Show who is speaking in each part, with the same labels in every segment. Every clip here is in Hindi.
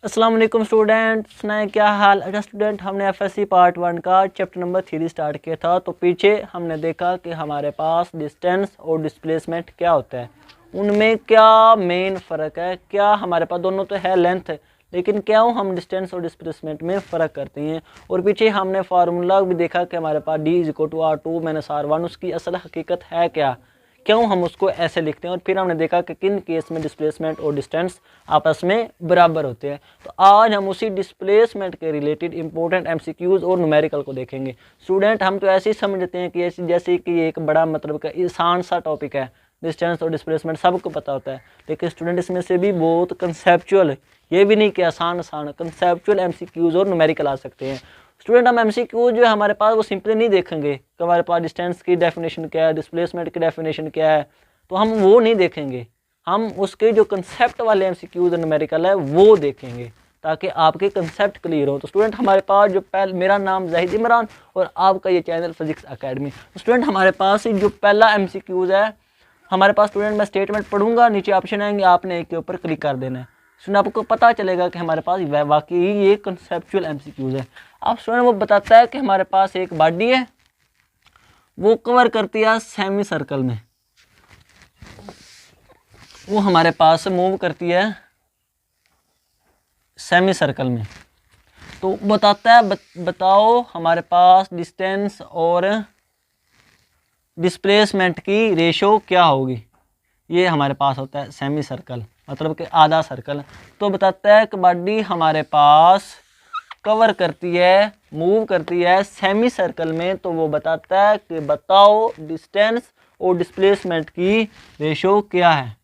Speaker 1: अस्सलाम वालेकुम स्टूडेंट्स, सुनाए क्या हाल। अच्छा स्टूडेंट, हमने एफएससी पार्ट 1 का चैप्टर नंबर 3 स्टार्ट किया था। तो पीछे हमने देखा कि हमारे पास डिस्टेंस और डिस्प्लेसमेंट क्या होता है, उनमें क्या मेन फ़र्क है। क्या हमारे पास दोनों तो है लेंथ, लेकिन क्यों हम डिस्टेंस और डिस्प्लेसमेंट में फ़र्क करते हैं। और पीछे हमने फार्मूला भी देखा कि हमारे पास D=R2-R1, उसकी असल हकीकत है क्या, क्यों हम उसको ऐसे लिखते हैं। और फिर हमने देखा कि किन केस में डिस्प्लेसमेंट और डिस्टेंस आपस में बराबर होते हैं। तो आज हम उसी डिस्प्लेसमेंट के रिलेटेड इंपॉर्टेंट एमसीक्यूज और न्यूमेरिकल को देखेंगे। स्टूडेंट, हम तो ऐसे ही समझते हैं कि जैसे कि एक बड़ा मतलब का आसान सा टॉपिक है, डिस्टेंस और डिस्प्लेसमेंट सबको पता होता है। लेकिन स्टूडेंट, इसमें से भी बहुत कंसेप्चुअल, ये भी नहीं कि आसान कंसेप्चुअल एमसीक्यूज और न्यूमेरिकल आ सकते हैं। स्टूडेंट, हम एमसीक्यू जो है हमारे पास वो सिंपली नहीं देखेंगे कि हमारे पास डिस्टेंस की डेफिनेशन क्या है, डिस्प्लेसमेंट की डेफिनेशन क्या है, तो हम वो नहीं देखेंगे। हम उसके जो कंसेप्ट वाले एमसीक्यूज न्यूमेरिकल है वो देखेंगे, ताकि आपके कंसेप्ट क्लियर हो। तो स्टूडेंट, हमारे पास जो मेरा नाम जाहिद इमरान और आपका ये चैनल फिजिक्स अकेडमी। तो स्टूडेंट, हमारे पास जो पहला एमसीक्यूज है हमारे पास, स्टूडेंट मैं स्टेटमेंट पढ़ूंगा, नीचे ऑप्शन आएंगे, आपने एक के ऊपर क्लिक कर देना है। स्टूडेंट, आपको पता चलेगा कि हमारे पास वाकई ये कंसेप्चुअल एमसीक्यूज है। अब स्टूडेंट, वो बताता है कि हमारे पास एक बॉडी है, वो कवर करती है सेमी सर्कल में, वो हमारे पास मूव करती है सेमी सर्कल में। तो बताता है बताओ हमारे पास डिस्टेंस और डिस्प्लेसमेंट की रेशो क्या होगी। ये हमारे पास होता है सेमी सर्कल, मतलब कि आधा सर्कल। तो बताता है कि बॉडी हमारे पास कवर करती है, मूव करती है सेमी सर्कल में। तो वो बताता है कि बताओ डिस्टेंस और डिस्प्लेसमेंट की रेशो क्या है,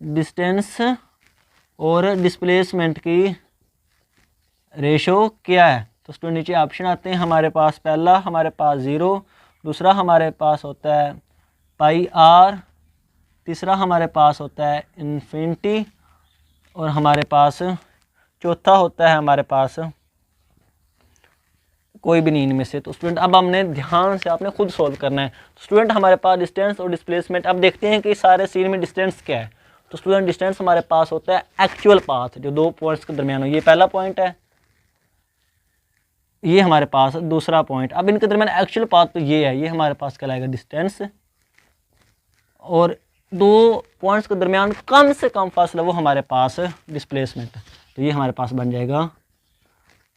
Speaker 1: डिस्टेंस और डिस्प्लेसमेंट की रेशो क्या है। तो स्टूडेंट, नीचे ऑप्शन आते हैं हमारे पास। पहला हमारे पास 0, दूसरा हमारे पास होता है πr, तीसरा हमारे पास होता है इन्फिनिटी, और हमारे पास चौथा होता है हमारे पास कोई भी नहीं इनमें से। तो स्टूडेंट, अब हमने ध्यान से आपने खुद सोल्व करना है। तो स्टूडेंट, हमारे पास डिस्टेंस और डिस्प्लेसमेंट, अब देखते हैं कि सारे सीन में डिस्टेंस क्या है। तो स्टूडेंट, डिस्टेंस हमारे पास होता है एक्चुअल पाथ, जो दो पॉइंट्स के दरमियान हो। ये पहला पॉइंट है, ये हमारे पास दूसरा पॉइंट। अब इनके दरमियान एक्चुअल पाथ तो ये है, ये हमारे पास कहलाएगा डिस्टेंस। और दो पॉइंट्स के दरमियान कम से कम फासला, वो हमारे पास डिस्प्लेसमेंट। तो ये हमारे पास बन जाएगा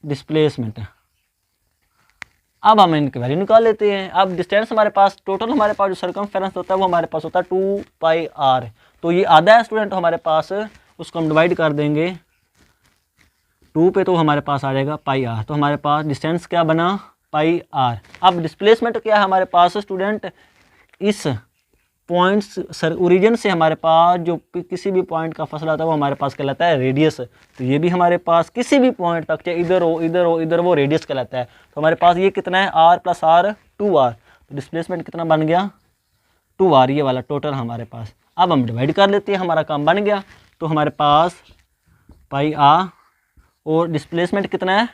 Speaker 1: डिस्प्लेसमेंट। अब हम इनकी वैल्यू निकाल लेते हैं। अब डिस्टेंस हमारे पास, टोटल हमारे पास जो सर्कमफेरेंस होता है वो हमारे पास होता है 2πr। तो ये आधा है स्टूडेंट हमारे पास, उसको हम डिवाइड कर देंगे 2 पे, तो हमारे पास आ जाएगा πr। तो हमारे पास डिस्टेंस क्या बना, πr। अब डिस्प्लेसमेंट क्या है हमारे पास स्टूडेंट, इस पॉइंट्स ओरिजिन से हमारे पास जो किसी भी पॉइंट का फासला होता है वो हमारे पास कहलाता है रेडियस। तो ये भी हमारे पास किसी भी पॉइंट तक, चाहे इधर हो इधर हो इधर, वो रेडियस कहलाता है। तो हमारे पास ये कितना है, r + r 2r। तो डिस्प्लेसमेंट कितना बन गया, 2r, ये वाला टोटल हमारे पास। अब हम डिवाइड कर लेते हैं, हमारा काम बन गया। तो हमारे पास πr और डिस्प्लेसमेंट कितना है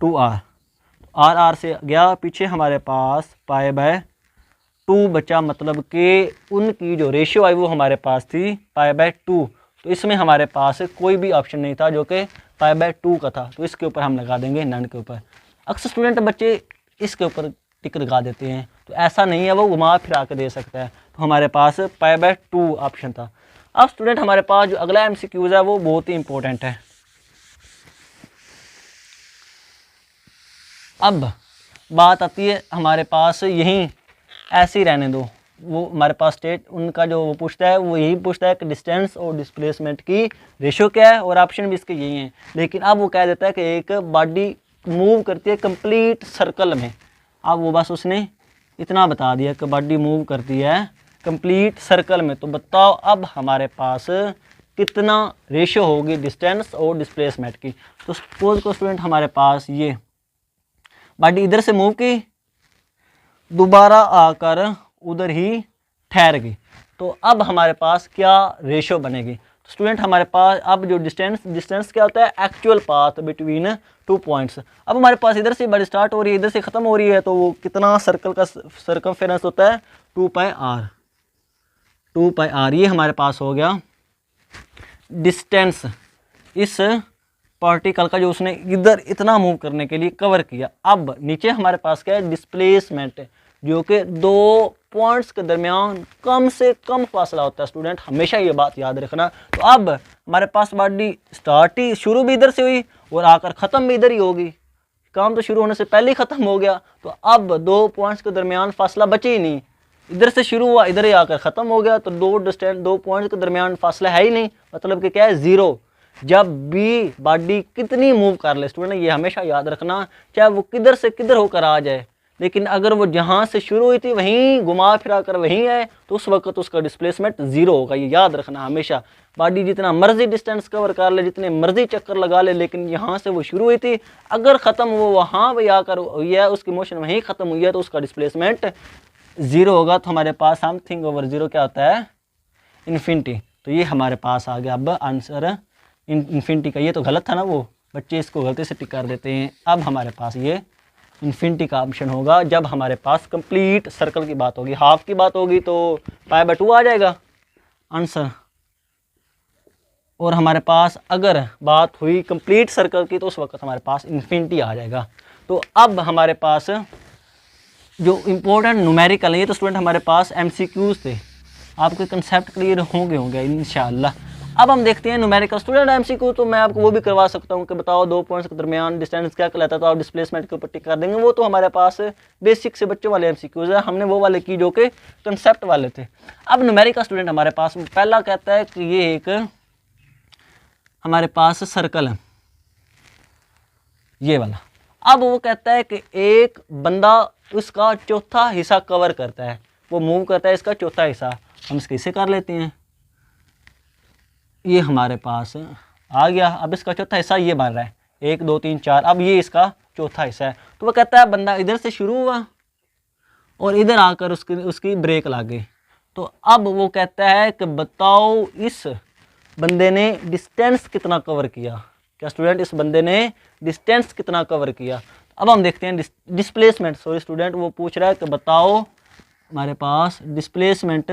Speaker 1: 2r, r से गया पीछे, हमारे पास π/2 बचा, मतलब कि उनकी जो रेशियो आई वो हमारे पास थी π/2। तो इसमें हमारे पास कोई भी ऑप्शन नहीं था जो कि π/2 का था। तो इसके ऊपर हम लगा देंगे नन के ऊपर। अक्सर स्टूडेंट बच्चे इसके ऊपर टिक लगा देते हैं, तो ऐसा नहीं है, वो घुमा फिरा के दे सकता है। तो हमारे पास π/2 ऑप्शन था। अब स्टूडेंट, हमारे पास जो अगला एमसीक्यूज है वो बहुत ही इंपॉर्टेंट है। अब बात आती है हमारे पास, यहीं ऐसे ही रहने दो, वो हमारे पास स्टेट उनका जो वो पूछता है वो यही पूछता है कि डिस्टेंस और डिस्प्लेसमेंट की रेशो क्या है, और ऑप्शन भी इसके यही हैं। लेकिन अब वो कह देता है कि एक बॉडी मूव करती है कंप्लीट सर्कल में। अब वो बस उसने इतना बता दिया कि बॉडी मूव करती है कंप्लीट सर्कल में। तो बताओ अब हमारे पास कितना रेशो होगी डिस्टेंस और डिस्प्लेसमेंट की। तो सपोज को स्टूडेंट, हमारे पास ये बॉडी इधर से मूव की, दोबारा आकर उधर ही ठहर गई। तो अब हमारे पास क्या रेशो बनेगी। तो स्टूडेंट, हमारे पास अब जो डिस्टेंस क्या होता है, एक्चुअल पाथ बिटवीन 2 पॉइंट्स। अब हमारे पास इधर से बॉडी स्टार्ट हो रही है, इधर से ख़त्म हो रही है, तो वो कितना सर्कल का सर्कमफेरेंस होता है 2πr। 2πr ये हमारे पास हो गया डिस्टेंस, इस पार्टिकल का जो उसने इधर इतना मूव करने के लिए कवर किया। अब नीचे हमारे पास क्या है, डिस्प्लेसमेंट, जो कि दो पॉइंट्स के दरमियान कम से कम फासला होता है। स्टूडेंट हमेशा ये बात याद रखना। तो अब हमारे पास बॉडी स्टार्ट ही शुरू भी इधर से हुई और आकर ख़त्म भी इधर ही होगी। काम तो शुरू होने से पहले ही ख़त्म हो गया। तो अब दो पॉइंट्स के दरमियान फासला बचे ही नहीं, इधर से शुरू हुआ इधर ही आकर ख़त्म हो गया। तो दो पॉइंट्स के दरमियान फासला है ही नहीं, मतलब कि क्या है, ज़ीरो। जब भी बॉडी कितनी मूव कर ले स्टूडेंट, ये हमेशा याद रखना, चाहे वो किधर से किधर होकर आ जाए, लेकिन अगर वो जहाँ से शुरू हुई थी वहीं घुमा फिरा कर वहीं आए तो उस वक्त उसका डिस्प्लेसमेंट ज़ीरो होगा। ये याद रखना हमेशा। बॉडी जितना मर्जी डिस्टेंस कवर कर ले, जितने मर्जी चक्कर लगा ले, लेकिन यहाँ से वो शुरू हुई थी, अगर ख़त्म वो वहाँ पे आकर हुई है, उसकी मोशन वहीं ख़त्म हुई है, तो उसका डिस्प्लेसमेंट ज़ीरो होगा। तो हमारे पास समथिंग ओवर ज़ीरो क्या होता है, इन्फिनिटी। तो ये हमारे पास आ गया अब आंसर इन्फिनिटी का। ये तो गलत था ना, वो बच्चे इसको गलती से टिक कर देते हैं। अब हमारे पास ये इन्फिनिटी का ऑप्शन होगा जब हमारे पास कंप्लीट सर्कल की बात होगी। हाफ की बात होगी तो π/2 आ जाएगा आंसर। और हमारे पास अगर बात हुई कंप्लीट सर्कल की तो उस वक्त हमारे पास इन्फिनिटी आ जाएगा। तो अब हमारे पास जो इम्पोर्टेंट न्यूमेरिकल है, ये तो स्टूडेंट हमारे पास MCQs थे, आपके कंसेप्ट क्लियर होंगे इंशाल्लाह। अब हम देखते हैं न्यूमेरिकल। स्टूडेंट MCQ तो मैं आपको वो भी करवा सकता हूँ कि बताओ दो पॉइंट्स के दरमियान डिस्टेंस क्या कहलाता है, तो आप डिस्प्लेसमेंट के ऊपर टिक कर देंगे। वो तो हमारे पास बेसिक से बच्चों वाले MCQs है, हमने वो वाले की जो कि कंसेप्ट वाले थे। अब न्यूमेरिकल स्टूडेंट हमारे पास पहला कहता है कि ये एक हमारे पास सर्कल है, ये वाला। अब वो कहता है कि एक बंदा उसका चौथा हिस्सा कवर करता है, वो मूव करता है इसका चौथा हिस्सा। हम इसके हिस्से कर लेते हैं, ये हमारे पास आ गया। अब इसका चौथा हिस्सा ये बन रहा है, 1 2 3 4। अब ये इसका चौथा हिस्सा है। तो वो कहता है बंदा इधर से शुरू हुआ और इधर आकर उसकी ब्रेक लग गई। तो अब वो कहता है कि बताओ इस बंदे ने डिस्टेंस कितना कवर किया। क्या स्टूडेंट, इस बंदे ने डिस्टेंस कितना कवर किया। अब हम देखते हैं डिस्प्लेसमेंट। सॉरी स्टूडेंट, वो पूछ रहा है कि बताओ हमारे पास डिस्प्लेसमेंट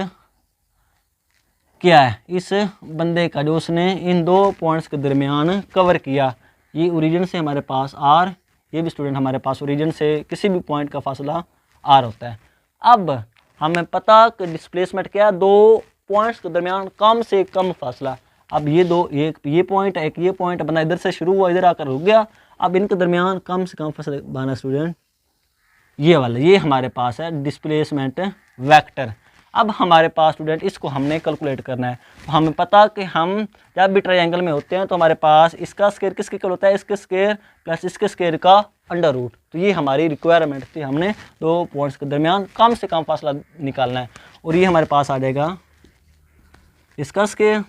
Speaker 1: क्या है इस बंदे का जो उसने इन दो पॉइंट्स के दरमियान कवर किया। ये ओरिजिन से हमारे पास R, ये भी स्टूडेंट हमारे पास ओरिजिन से किसी भी पॉइंट का फासला R होता है। अब हमें पता कि डिस्प्लेसमेंट क्या है, दो पॉइंट्स के दरमियान कम से कम फासला। अब ये दो, एक ये पॉइंट है, एक ये पॉइंट, बंदा इधर से शुरू हुआ इधर आकर रुक गया। अब इनके दरमियान कम से कम फासला बना स्टूडेंट ये वाला, ये हमारे पास है डिस्प्लेसमेंट वेक्टर। अब हमारे पास स्टूडेंट इसको हमने कैलकुलेट करना है। तो हमें पता कि हम जब भी ट्रायंगल में होते हैं तो हमारे पास इसका स्क्वायर किसके इक्वल होता है, इसके स्क्वायर प्लस इसके स्क्वायर का अंडर रूट। तो ये हमारी रिक्वायरमेंट थी, हमने दो पॉइंट्स के दरमियान कम से कम फासला निकालना है। और ये हमारे पास आ जाएगा इसका स्क्वायर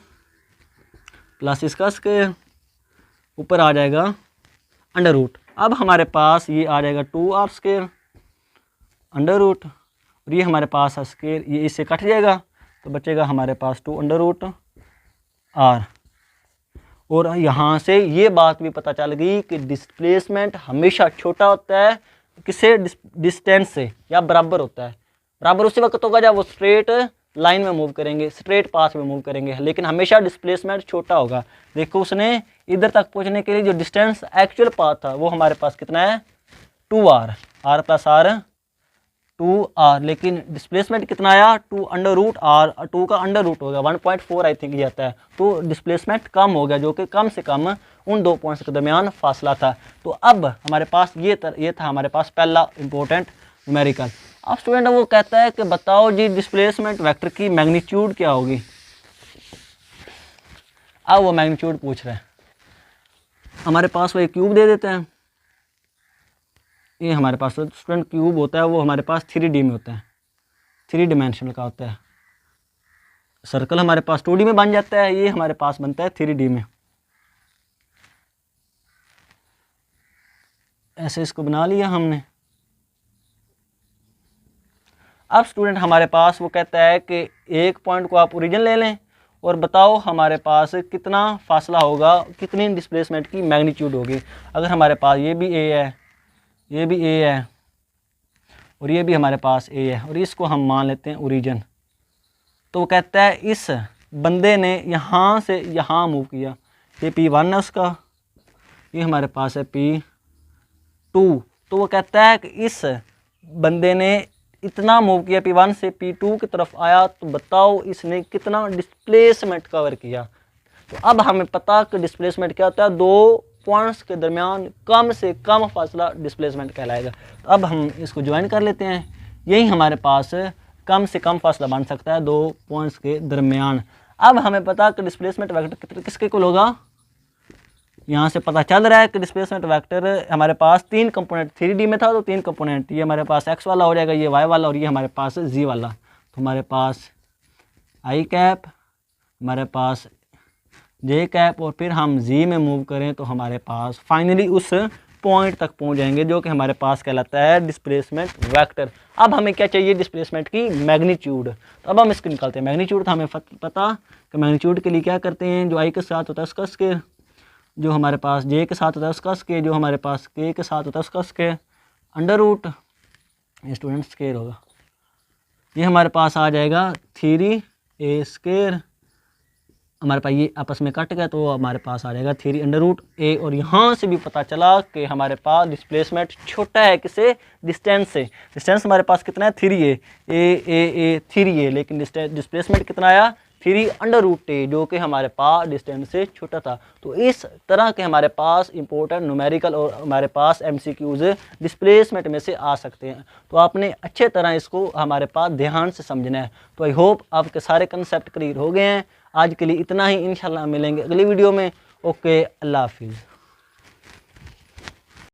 Speaker 1: प्लस इसका स्क्वायर, ऊपर आ जाएगा अंडर रूट। अब हमारे पास ये आ जाएगा 2r स्क्वायर अंडर रूट, और ये हमारे पास है स्क्वायर, ये इससे कट जाएगा तो बचेगा हमारे पास 2 अंडर रूट r। और यहाँ से ये बात भी पता चल गई कि डिस्प्लेसमेंट हमेशा छोटा होता है किससे, डिस्टेंस से, या बराबर होता है। बराबर उसी वक्त होगा जब वो स्ट्रेट लाइन में मूव करेंगे, स्ट्रेट पाथ में मूव करेंगे, लेकिन हमेशा डिस्प्लेसमेंट छोटा होगा। देखो उसने इधर तक पहुँचने के लिए जो डिस्टेंस एक्चुअल पाथ था वो हमारे पास कितना है, 2r, r plus r 2r, लेकिन डिस्प्लेसमेंट कितना आया, 2 अंडर रूट r, 2 का अंडर रूट होगा 1.4 आई थिंक ये आता है। तो डिस्प्लेसमेंट कम हो गया, जो कि कम से कम उन दो पॉइंट्स के दरमियान फासला था। तो अब हमारे पास ये था हमारे पास पहला इंपॉर्टेंट न्यूमेरिकल। अब स्टूडेंट वो कहता है कि बताओ जी डिस्प्लेसमेंट वेक्टर की मैग्नीट्यूड क्या होगी। अब वो मैग्नीट्यूड पूछ रहे हैं, हमारे पास वो एक क्यूब दे देते हैं। ये हमारे पास स्टूडेंट क्यूब होता है, वो हमारे पास 3D में होता है, 3 डिमेंशनल का होता है। सर्कल हमारे पास 2D में बन जाता है, ये हमारे पास बनता है 3D में। ऐसे इसको बना लिया हमने। अब स्टूडेंट हमारे पास वो कहता है कि एक पॉइंट को आप ओरिजिन ले लें और बताओ हमारे पास कितना फासला होगा, कितनी डिस्प्लेसमेंट की मैग्नीट्यूड होगी। अगर हमारे पास ये भी A है, ये भी A है और ये भी हमारे पास A है, और इसको हम मान लेते हैं ओरिजिन। तो वो कहता है इस बंदे ने यहाँ से यहाँ मूव किया, ये P1 है उसका, ये हमारे पास है P2। तो वो कहता है कि इस बंदे ने इतना मूव किया, P1 से P2 की तरफ आया, तो बताओ इसने कितना डिस्प्लेसमेंट कवर किया। तो अब हमें पता कि डिस्प्लेसमेंट क्या होता है, दो पॉइंट्स के दरमियान कम से कम फासला डिस्प्लेसमेंट कहलाएगा। तो अब हम इसको ज्वाइन कर लेते हैं, यही हमारे पास कम से कम फासला बन सकता है दो पॉइंट्स के दरमियान। अब हमें पता कि डिस्प्लेसमेंट वेक्टर किसके इक्वल होगा, यहाँ से पता चल रहा है कि डिस्प्लेसमेंट वेक्टर हमारे पास 3 कंपोनेंट 3D में था, तो 3 कंपोनेंट, ये हमारे पास x वाला हो जाएगा, ये y वाला, और ये हमारे पास z वाला। तो हमारे पास i कैप, हमारे पास j कैप, और फिर हम z में मूव करें तो हमारे पास फाइनली उस पॉइंट तक पहुंच जाएंगे जो कि हमारे पास कहलाता है डिस्प्लेसमेंट वेक्टर। अब हमें क्या चाहिए, डिस्प्लेसमेंट की मैग्नीट्यूड। तो अब हम इसको निकालते हैं मैग्नीट्यूड। तो हमें पता कि मैग्नीट्यूड के लिए क्या करते हैं, जो i के साथ होता है उसका स्क्वायर, जो हमारे पास j के साथ होता है उसका स्क्वायर, जो हमारे पास k के साथ होता है उसका स्क्वायर, अंडर रूट, ये स्टूडेंट स्क्वायर होगा, ये हमारे पास आ जाएगा 3a स्क्वायर। हमारे पास ये आपस में कट गया तो हमारे पास आ जाएगा 3 अंडर रूट a। और यहाँ से भी पता चला कि हमारे पास डिस्प्लेसमेंट छोटा है किसे, डिस्टेंस से। डिस्टेंस हमारे पास कितना है, 3a, a 3a, लेकिन डिस्प्लेसमेंट कितना आया, 3 अंडर रूट a, जो कि हमारे पास डिस्टेंस से छोटा था। तो इस तरह के हमारे पास इंपॉर्टेंट न्यूमेरिकल और हमारे पास MCQs डिस्प्लेसमेंट में से आ सकते हैं। तो आपने अच्छे तरह इसको हमारे पास ध्यान से समझना है। तो आई होप आपके सारे कंसेप्ट क्लियर हो गए हैं। आज के लिए इतना ही, इंशाल्लाह मिलेंगे अगली वीडियो में। ओके, अल्लाह हाफिज़।